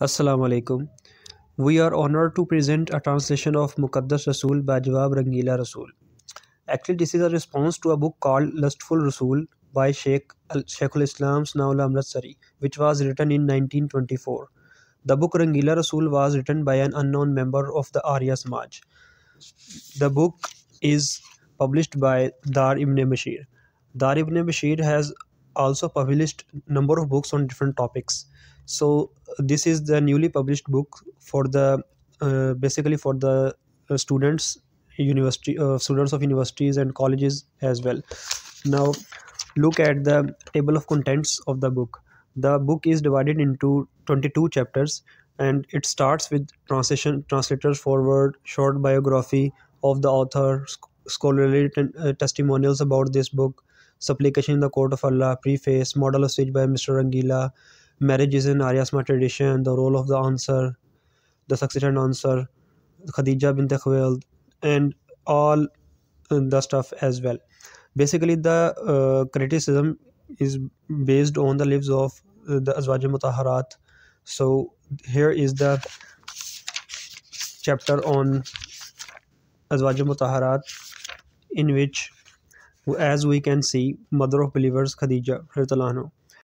Assalamu alaikum. We are honored to present a translation of Muqaddas Rasul by Jawab Rangila Rasul. Actually, this is a response to a book called Lustful Rasul by Sheikhul Islam Naul Amritsari, which was written in 1924. The book Rangila Rasul was written by an unknown member of the Arya Samaj. The book is published by Dar Ibn Bashir. Dar Ibn Bashir has also published number of books on different topics. So this is the newly published book for the basically for the students of universities and colleges as well. Now look at the table of contents of the book. The book is divided into 22 chapters, and it starts with translator's foreword, short biography of the author, scholarly testimonials about this book, supplication in the court of Allah, preface, model of speech by Mr. Rangila, marriage is in Arya Samaj tradition, the role of the answer, the successor and answer, Khadija bint Khuwaylid, and all the stuff as well. Basically, the criticism is based on the lives of the Azwaj Mutahharat. So here is the chapter on Azwaj Mutahharat, in which, as we can see, mother of believers Khadija radhiyallahu anha.